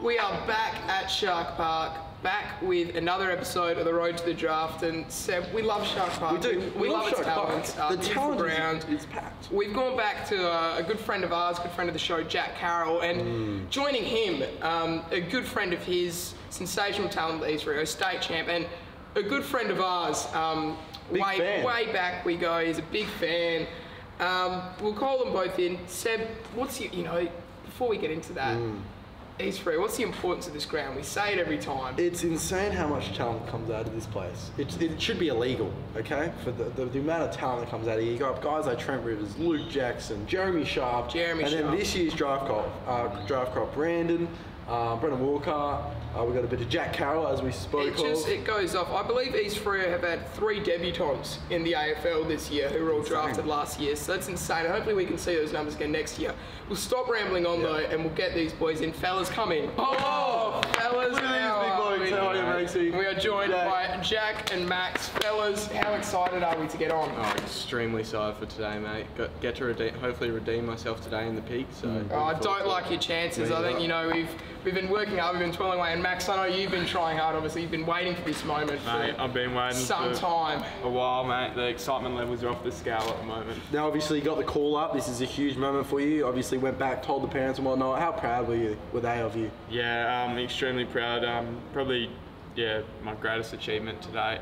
We are back at Shark Park, back with another episode of The Road to the Draft. And Seb, we love Shark Park. We do. We love its talent. The talent is packed. We've gone back to a good friend of ours, good friend of the show, Jack Carroll, and joining him, a good friend of his, sensational talent at East Fremantle, state champ, and a good friend of ours. Way back we go. He's a big fan. We'll call them both in. Seb, what's before we get into that. East Fremantle, what's the importance of this ground? We say it every time. It's insane how much talent comes out of this place. It should be illegal, okay? For the amount of talent that comes out of here. You got guys like Trent Rivers, Luke Jackson, Jeremy Sharp, and then this year's draft crop, Brandon, Brendan Walker. We've got a bit of Jack Carroll, as we spoke of. It goes off. I believe East Fremantle have had 3 debutants in the AFL this year who were all drafted last year, so that's insane. Hopefully we can see those numbers again next year. We'll stop rambling on though, and we'll get these boys in. Fellas, come in. Oh, fellas, we are joined by Jack and Max. Fellas, how excited are we to get on? Oh, extremely excited for today, mate. Get to hopefully redeem myself today in the peak. So I don't like your chances. I think we've been working hard, we've been toiling away, and Max, I know you've been trying hard. Obviously, you've been waiting for this moment. Mate, I've been waiting some time. A while, mate. The excitement levels are off the scale at the moment. Now, obviously, you got the call up. This is a huge moment for you. Obviously, went back, told the parents and whatnot. How proud were they of you? Yeah, I'm extremely proud. Probably, my greatest achievement to date.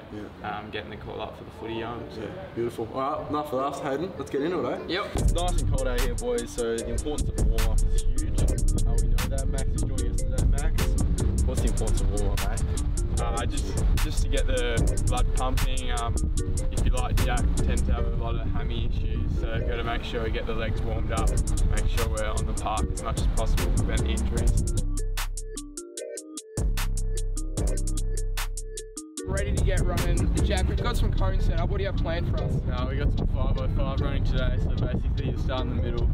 Getting the call up for the footy young. So. Yeah, beautiful. All right, enough of us, Hayden. Let's get into it, eh? Yep. It's nice and cold out here, boys. So the importance of warm up is huge. We know that. Max is joining us today. Max, what's the importance of warm up, mate? Just to get the blood pumping. If you like Jack, tend to have a lot of hammy issues, so got to make sure we get the legs warmed up, make sure we're on the park as much as possible, prevent injuries. Ready to get running. Jack, we've got some cones set up. What do you have planned for us? We got some 5x5 running today, so basically you start in the middle,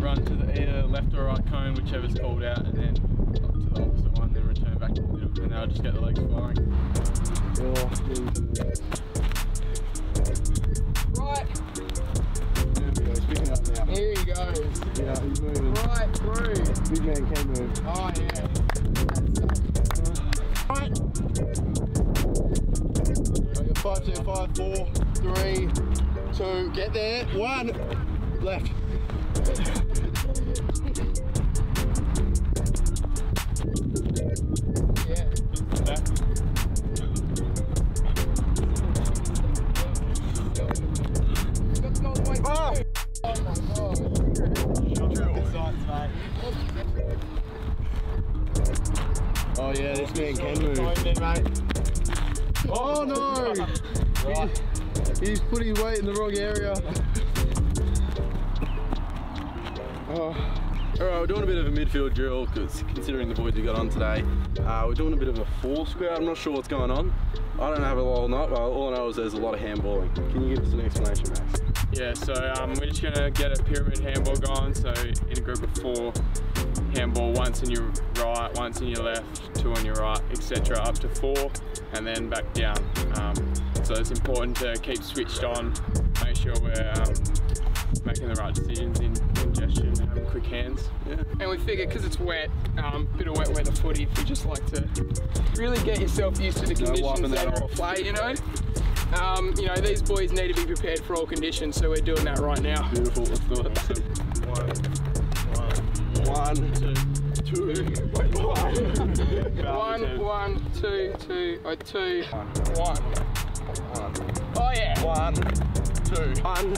run to the either left or right cone, whichever's called out, and then up to the opposite one, then return back to the middle, and I'll just get the legs firing. Right. There we go, he's picking up now. Here he goes. Yeah, he's moving. Right through. Big man can move. Oh yeah. Right. 5, 2, 5, 4, 3, 2, get there. 1, left. Yeah. Oh! Oh my god. Oh yeah, this man can move. Oh no! He's putting weight in the wrong area. Alright, we're doing a bit of a midfield drill because considering the boys we got on today, we're doing a bit of a full square. I'm not sure what's going on. I don't have a lot, all I know is there's a lot of handballing. Can you give us an explanation, Max? Yeah, so we're just going to get a pyramid handball going, so in a group of 4, handball once in your right, once in your left, 2 on your right, etc. up to 4, and then back down. So it's important to keep switched on, make sure we're making the right decisions in gesture and having quick hands. Yeah. And we figure because it's wet, bit of wet weather footy, we just like to really get yourself used to the conditions that are play, these boys need to be prepared for all conditions, so we're doing that right now. Beautiful, let's do it. 1, 2, 1, 2, 2, 2, 1. Oh yeah. 1, 2, 1,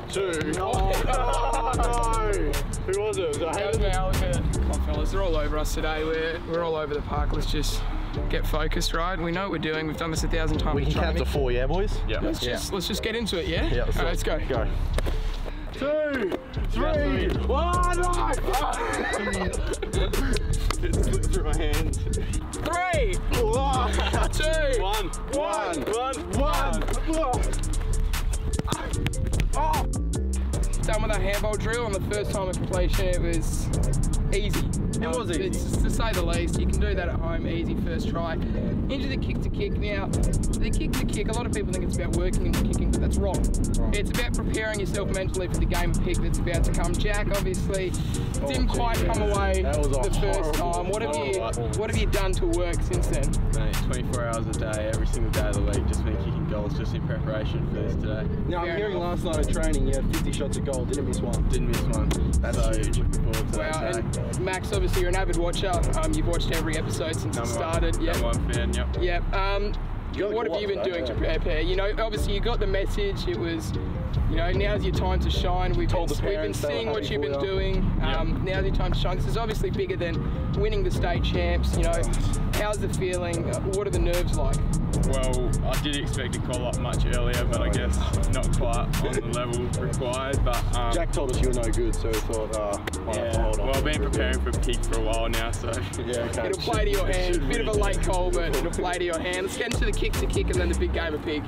2. No. Who was it? Come on, fellas, they're all over us today. We're all over the park. Let's just get focused, right? We know what we're doing. We've done this 1,000 times. We can count to 4, yeah, boys? Yeah. Let's just get into it, yeah? Yeah. All right, let's go. 2, 3, 1. It slipped through my hands. 3, 2, 1. done with our handball drill on the first time of completion. It was easy. It was easy. It's, to say the least. You can do that at home, easy first try. Into the kick to kick. Now, the kick to kick, a lot of people think it's about working into kicking, but that's wrong. It's about preparing yourself mentally for the game of pick that's about to come. Jack obviously didn't quite come away the first time. What have you done to work since then? Mate, 24 hours a day, every single day of the week, just been kicking goals just in preparation for this today. Now, I'm hearing last night at training you had 50 shots at goal, didn't miss one. Didn't miss one. That's huge. Looking forward to Wow, that day. and Max, obviously you're an avid watcher. You've watched every episode since it started. Number one fan, yep. Yep. What have you been doing to prepare? You know, obviously you got the message. It was, you know, now's your time to shine. We've been seeing what you've been doing. Now's your time to shine. This is obviously bigger than winning the state champs. You know, how's the feeling? What are the nerves like? Well, I did expect to call up much earlier, but I guess not quite on the level required. But Jack told us you were no good, so we thought, hold on. Well, I've been preparing for peak for a while now, so yeah, okay. It'll play to your hand. Bit of a late call, but it'll play to your hand. Let's get into the kick to kick and then the big game of pig.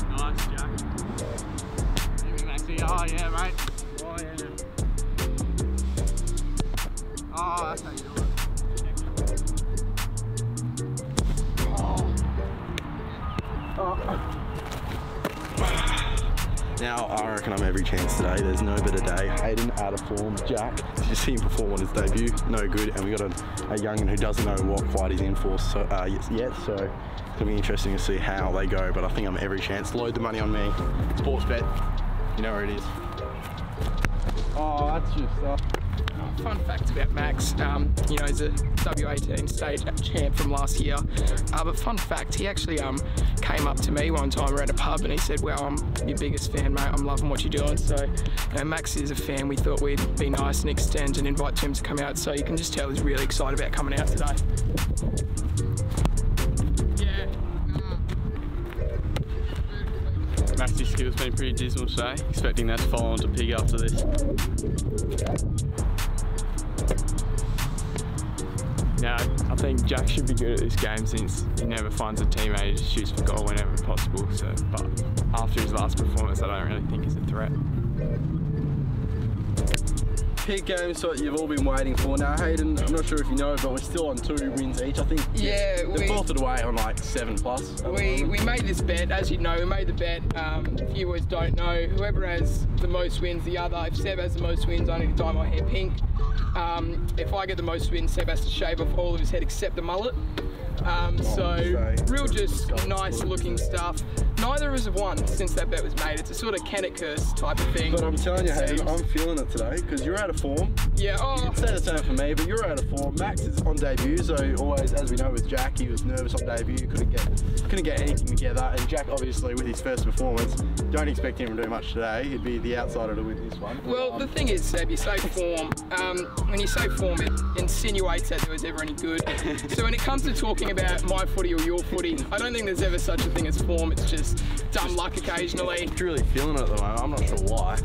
Nice, Jack. Maybe Maxie. Oh yeah, mate. Oh yeah. Oh, that's how you do it. Now, I reckon I'm every chance today. There's no better day. Hayden out of form. Jack, you see him perform on his debut. No good. And we got a young'un who doesn't know what quite he's in for yet. So it's going to be interesting to see how they go. But I think I'm every chance. Load the money on me. Sports bet. You know where it is. Oh, that's just Fun fact about Max, you know, he's a W18 state champ from last year. But fun fact, he actually came up to me one time, we're at a pub, and he said, well, I'm your biggest fan, mate, I'm loving what you're doing. So, you know, Max is a fan. We thought we'd be nice and extend and invite him to come out. So you can just tell he's really excited about coming out today. Maxie's skill's been pretty dismal today. Expecting that to follow on to pig after this. Now, I think Jack should be good at this game since he never finds a teammate. He just shoots for goal whenever possible. So, but after his last performance, I don't really think he's a threat. Pig game, so you've all been waiting for. Now, Hayden, I'm not sure if you know, but we're still on 2 wins each. I think they've bolted away on like 7+. We made this bet, as you know, we made the bet. If you boys don't know, whoever has the most wins, the other. If Seb has the most wins, I need to dye my hair pink. If I get the most wins, Seb has to shave off all of his head except the mullet. Real just nice looking stuff. Neither of us have won since that bet was made. It's a sort of can it curse type of thing. But I'm telling you, Hayden, I'm feeling it today because you're out of form. Yeah. You can say the same for me, but you're out of form. Max is on debut, so always, as we know with Jack, he was nervous on debut, couldn't get anything together. And Jack, obviously, with his first performance, don't expect him to do much today. He'd be the outsider to win this one. Well, the thing is, Seb, you say form. When you say form, it insinuates that there was ever any good. So when it comes to talking about my footy or your footy, I don't think there's ever such a thing as form. It's just dumb luck occasionally. I'm really feeling it at the moment. I'm not sure why.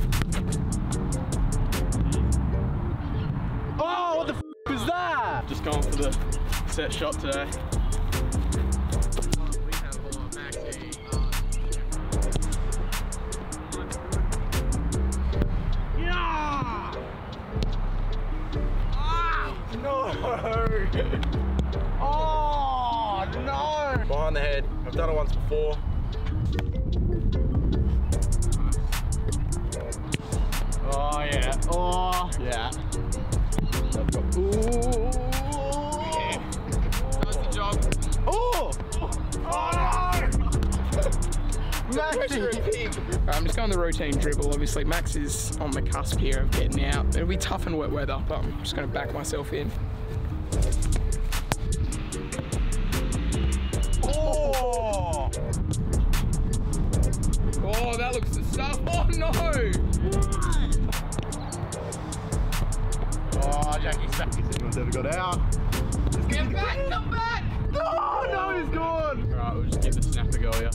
Oh, what the f was that? Just going for the set shot today. Yeah! No! Oh, no! Behind the head. I've done it once before. Oh yeah. Oh yeah. Ooh. Yeah. Does the job. Oh! Oh no! I'm just going the routine dribble. Obviously, Max is on the cusp here of getting out. It'll be tough in wet weather, but I'm just going to back myself in. Oh! Oh, that looks the stuff. Oh no! Oh, Jackie's back. He's never got out. Get back! Come back! No, no, he's gone. All right, we'll just give the snap a go here.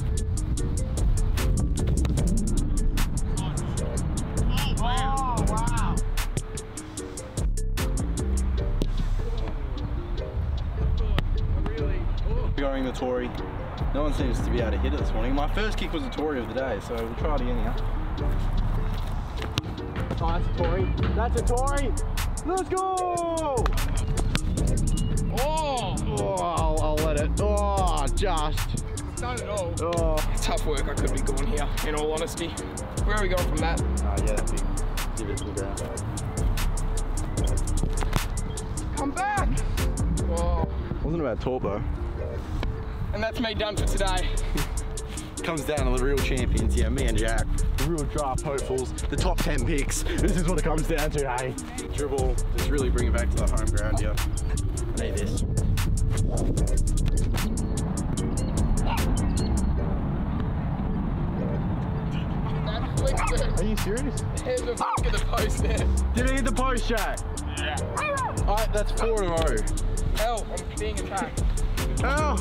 Oh, wow. Going the Tory. No one seems to be able to hit it this morning. My first kick was a Tory of the day, so we'll try it again here. Oh, that's a Tory. That's a Tory. Let's go! Oh! Oh, I'll let it. Oh, just. Not at all. Oh. Tough work I could be going here, in all honesty. Where are we going from that? Yeah, that's big. Give it to the ground. Come back! Oh. Wasn't about talk though. And that's me done for today. Comes down to the real champions, yeah, me and Jack. The real draft hopefuls, the top 10 picks. This is what it comes down to, hey? Dribble, just really bring it back to the home ground here. I need this. Are you serious? There's the fuck of the post there. Did it hit the post, Jack? Yeah. Alright, that's 4 in a row. Hell, I'm being attacked. Oh!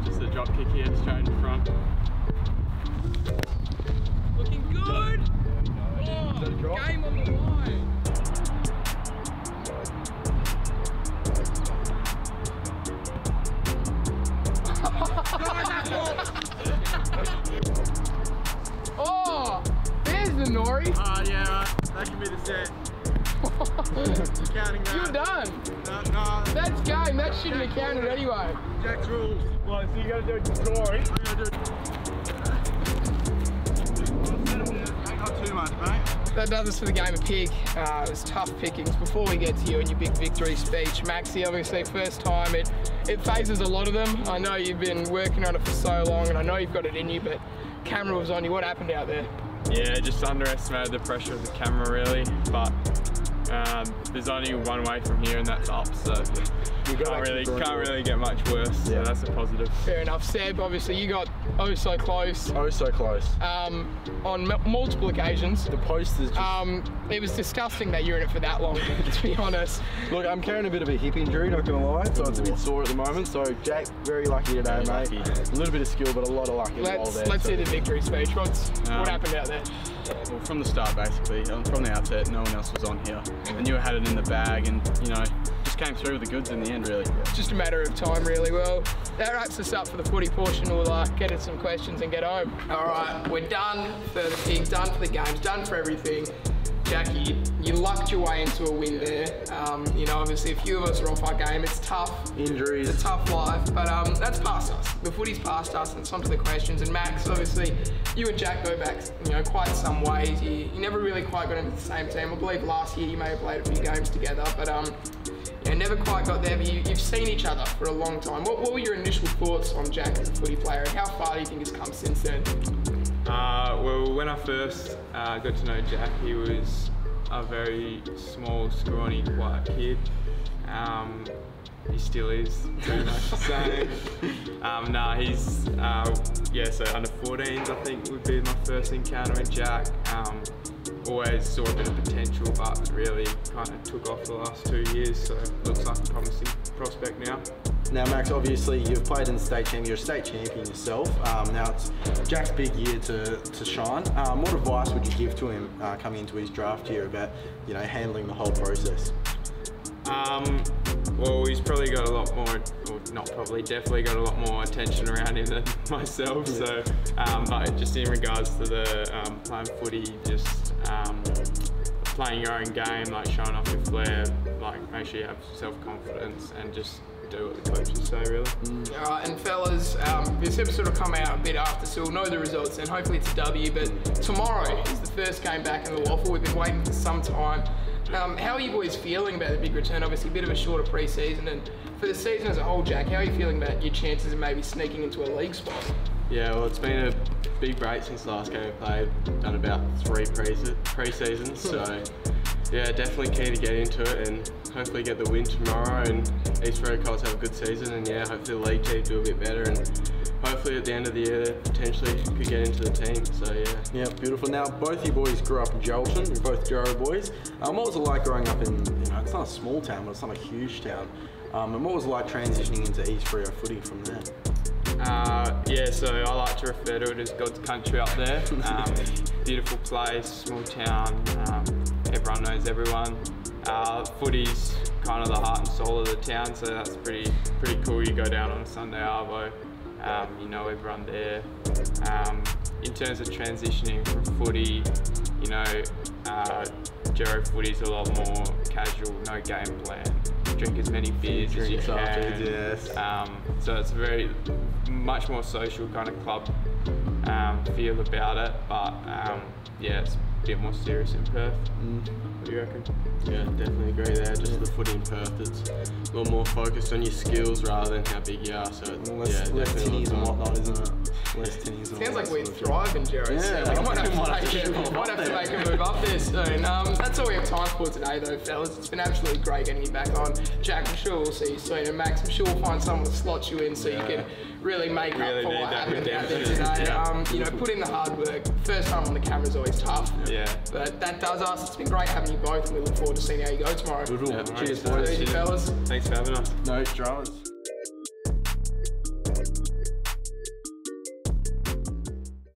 Just a drop kick here, straight in front. Looking good! Oh, game on the line. Oh, there's the Nori. Yeah, right. That can be the set. Counting that. You're done. No. That's game. That shouldn't have counted anyway. Jack's rules. Well, so you gotta do a story. I'm gonna do it. Not too much, mate. That does us for the game of pig. It was tough pickings. Before we get to you and your big victory speech, Maxie, obviously first time, it phases a lot of them. I know you've been working on it for so long and I know you've got it in you, but camera was on you. What happened out there? Yeah, just underestimated the pressure of the camera really, but there's only one way from here and that's up, so can't really get much worse, so that's a positive. Fair enough. Seb, obviously you got oh so close. Oh, so close. On multiple occasions. The post is just... it was disgusting that you're in it for that long, to be honest. Look, I'm carrying a bit of a hip injury, not gonna lie, so it's a bit sore at the moment. So Jack, very lucky today, mate. A little bit of skill, but a lot of luck involved there. Let's see the victory speech. What happened out there? Well, from the start, basically, from the outset, no one else was on here. I knew I had it in the bag, and you know, just came through with the goods in the end, really. It's just a matter of time, really. Well, that wraps us up for the footy portion. We'll get at some questions and get home. All right, we're done for the pig, done for the games, done for everything. Jackie, you lucked your way into a win there. You know, obviously a few of us are off our game. It's tough. Injuries. It's a tough life, but that's past us. The footy's past us, and it's on to the questions. And Max, obviously, you and Jack go back, you know, quite some ways. You never really quite got into the same team. I believe last year you may have played a few games together, but you know, never quite got there. But you've seen each other for a long time. What were your initial thoughts on Jack as a footy player, and how far do you think it's come since then? Well, when I first got to know Jack, he was a very small, scrawny, quiet kid. He still is, pretty much the same. He's, so under 14s I think would be my first encounter with Jack. Always saw a bit of potential, but really kind of took off the last 2 years, so looks like a promising prospect now. Now, Max, obviously you've played in the state team. You're a state champion yourself. Now it's Jack's big year to shine. What advice would you give to him coming into his draft year about, you know, handling the whole process? Well, he's probably got a lot more, or not probably, definitely got a lot more attention around him than myself. So, but just in regards to the playing footy, just playing your own game, like showing off your flair, like make sure you have self-confidence and just do what the coaches say, really. All right, and fellas, this episode will come out a bit after, so we'll know the results and hopefully it's a W, but tomorrow is the first game back in the WAFL. We've been waiting for some time. How are you boys feeling about the big return? Obviously a bit of a shorter pre-season, and for the season as a whole, Jack, how are you feeling about your chances of maybe sneaking into a league spot? Yeah, well, it's been a big break since the last game we played. Done about 3 pre-seasons, so yeah, definitely keen to get into it and hopefully get the win tomorrow, and East Fremantle have a good season, and yeah, hopefully the league team do a bit better, and hopefully at the end of the year potentially could get into the team, so yeah. Yeah, beautiful. Now, both you boys grew up in Geraldton. You're both Jarrow boys. What was it like growing up in, you know, it's not a small town, but it's not a huge town. And what was it like transitioning into East Fremantle footy from there? Yeah, so I like to refer to it as God's country up there. Beautiful place, small town, everyone knows everyone. Footy's kind of the heart and soul of the town, so that's pretty cool. You go down on a Sunday arvo, you know everyone there. In terms of transitioning from footy, you know, Gero footy's a lot more casual, no game plan. Drink as many beers as you can. Yes. So it's very much more social kind of club feel about it, but yeah, it's a bit more serious in Perth. What do you reckon? Yeah, definitely agree there. Just the footy in Perth, it's a lot more focused on your skills rather than how big you are. So Less tinnies and whatnot, isn't it? Less tinnies. Sounds like we thrive in Gero. Yeah, I might have to make a move up there soon. That's all we have time for today, though, fellas. It's been absolutely great getting you back on. Jack, I'm sure we'll see you soon, and Max, I'm sure we'll find someone to slot you in so you can really make up for what happened out there today. You know, put in the hard work. First time on the camera is always tough. Yeah. But that does us. It's been great having you both, and we look forward to seeing how you go tomorrow. Cheers, boys. Fellas. Thanks for having us. No dramas.